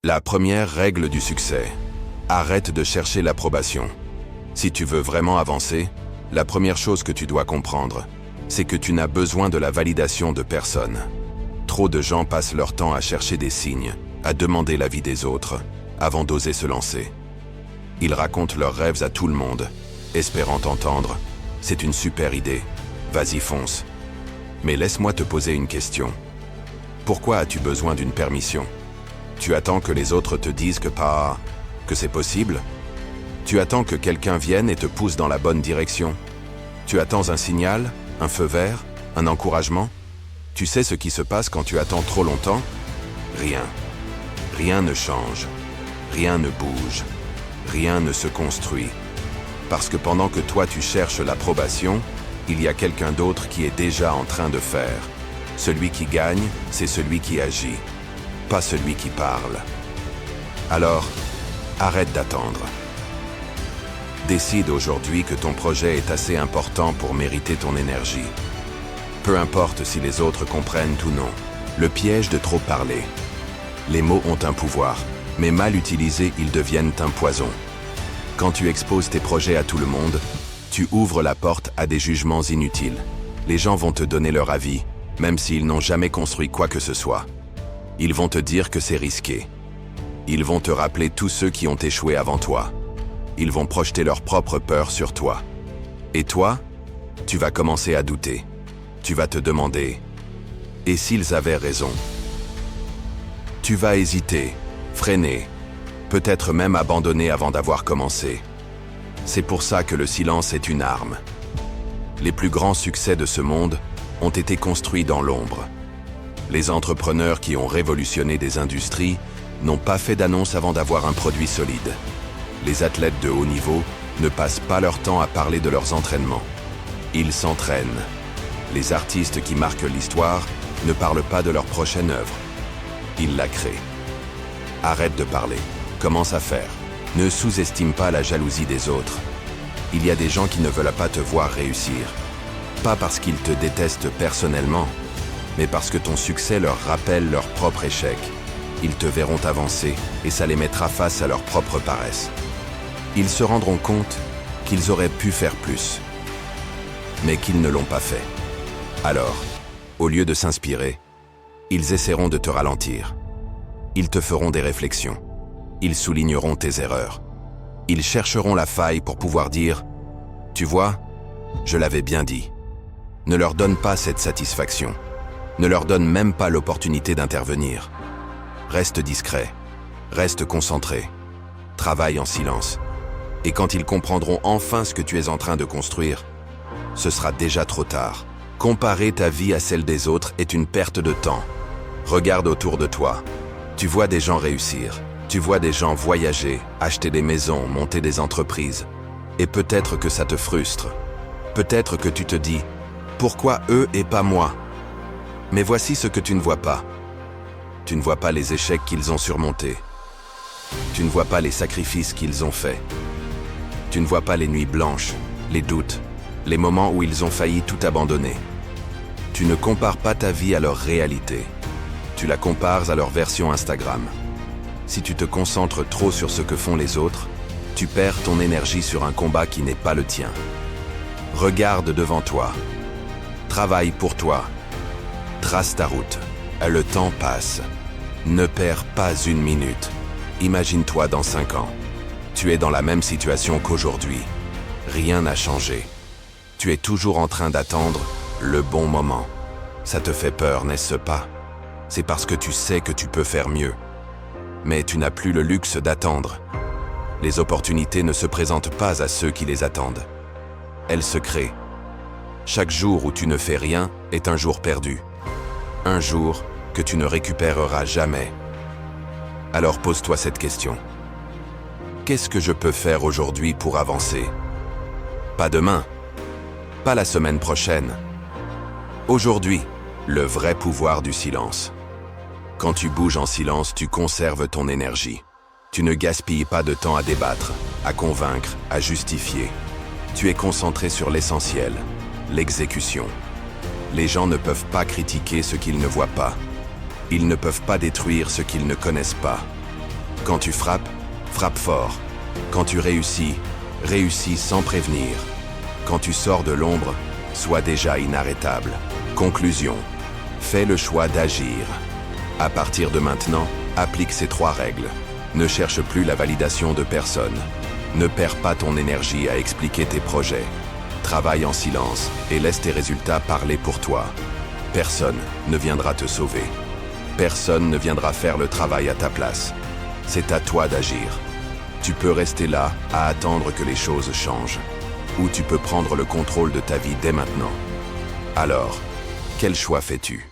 La première règle du succès. Arrête de chercher l'approbation. Si tu veux vraiment avancer, la première chose que tu dois comprendre, c'est que tu n'as besoin de la validation de personne. Trop de gens passent leur temps à chercher des signes, à demander l'avis des autres, avant d'oser se lancer. Ils racontent leurs rêves à tout le monde, espérant entendre « c'est une super idée, vas-y fonce ». Mais laisse-moi te poser une question. Pourquoi as-tu besoin d'une permission? Tu attends que les autres te disent que c'est possible? Tu attends que quelqu'un vienne et te pousse dans la bonne direction? Tu attends un signal, un feu vert, un encouragement? Tu sais ce qui se passe quand tu attends trop longtemps? Rien. Rien ne change. Rien ne bouge. Rien ne se construit. Parce que pendant que toi tu cherches l'approbation, il y a quelqu'un d'autre qui est déjà en train de faire. Celui qui gagne, c'est celui qui agit, pas celui qui parle. Alors, arrête d'attendre. Décide aujourd'hui que ton projet est assez important pour mériter ton énergie. Peu importe si les autres comprennent ou non. Le piège de trop parler. Les mots ont un pouvoir, mais mal utilisés, ils deviennent un poison. Quand tu exposes tes projets à tout le monde, tu ouvres la porte à des jugements inutiles. Les gens vont te donner leur avis, même s'ils n'ont jamais construit quoi que ce soit. Ils vont te dire que c'est risqué. Ils vont te rappeler tous ceux qui ont échoué avant toi. Ils vont projeter leur propre peur sur toi. Et toi, tu vas commencer à douter. Tu vas te demander « et s'ils avaient raison ?» Tu vas hésiter, freiner, peut-être même abandonner avant d'avoir commencé. C'est pour ça que le silence est une arme. Les plus grands succès de ce monde ont été construits dans l'ombre. Les entrepreneurs qui ont révolutionné des industries n'ont pas fait d'annonce avant d'avoir un produit solide. Les athlètes de haut niveau ne passent pas leur temps à parler de leurs entraînements. Ils s'entraînent. Les artistes qui marquent l'histoire ne parlent pas de leur prochaine œuvre. Ils la créent. Arrête de parler. Commence à faire. Ne sous-estime pas la jalousie des autres. Il y a des gens qui ne veulent pas te voir réussir. Pas parce qu'ils te détestent personnellement, mais parce que ton succès leur rappelle leur propre échec. Ils te verront avancer et ça les mettra face à leur propre paresse. Ils se rendront compte qu'ils auraient pu faire plus, mais qu'ils ne l'ont pas fait. Alors, au lieu de s'inspirer, ils essaieront de te ralentir. Ils te feront des réflexions. Ils souligneront tes erreurs. Ils chercheront la faille pour pouvoir dire « Tu vois, je l'avais bien dit ». Ne leur donne pas cette satisfaction. Ne leur donne même pas l'opportunité d'intervenir. Reste discret. Reste concentré. Travaille en silence. Et quand ils comprendront enfin ce que tu es en train de construire, ce sera déjà trop tard. Comparer ta vie à celle des autres est une perte de temps. Regarde autour de toi. Tu vois des gens réussir. Tu vois des gens voyager, acheter des maisons, monter des entreprises. Et peut-être que ça te frustre. Peut-être que tu te dis « Pourquoi eux et pas moi ?» Mais voici ce que tu ne vois pas. Tu ne vois pas les échecs qu'ils ont surmontés. Tu ne vois pas les sacrifices qu'ils ont faits. Tu ne vois pas les nuits blanches, les doutes, les moments où ils ont failli tout abandonner. Tu ne compares pas ta vie à leur réalité. Tu la compares à leur version Instagram. Si tu te concentres trop sur ce que font les autres, tu perds ton énergie sur un combat qui n'est pas le tien. Regarde devant toi. Travaille pour toi. Trace ta route. Le temps passe. Ne perds pas une minute. Imagine-toi dans 5 ans. Tu es dans la même situation qu'aujourd'hui. Rien n'a changé. Tu es toujours en train d'attendre le bon moment. Ça te fait peur, n'est-ce pas? C'est parce que tu sais que tu peux faire mieux. Mais tu n'as plus le luxe d'attendre. Les opportunités ne se présentent pas à ceux qui les attendent. Elles se créent. Chaque jour où tu ne fais rien est un jour perdu. Un jour que tu ne récupéreras jamais. Alors pose-toi cette question. Qu'est-ce que je peux faire aujourd'hui pour avancer? Pas demain. Pas la semaine prochaine. Aujourd'hui, le vrai pouvoir du silence. Quand tu bouges en silence, tu conserves ton énergie. Tu ne gaspilles pas de temps à débattre, à convaincre, à justifier. Tu es concentré sur l'essentiel, l'exécution. Les gens ne peuvent pas critiquer ce qu'ils ne voient pas. Ils ne peuvent pas détruire ce qu'ils ne connaissent pas. Quand tu frappes, frappe fort. Quand tu réussis, réussis sans prévenir. Quand tu sors de l'ombre, sois déjà inarrêtable. Conclusion. Fais le choix d'agir. À partir de maintenant, applique ces 3 règles. Ne cherche plus la validation de personne. Ne perds pas ton énergie à expliquer tes projets. Travaille en silence et laisse tes résultats parler pour toi. Personne ne viendra te sauver. Personne ne viendra faire le travail à ta place. C'est à toi d'agir. Tu peux rester là à attendre que les choses changent. Ou tu peux prendre le contrôle de ta vie dès maintenant. Alors, quel choix fais-tu ?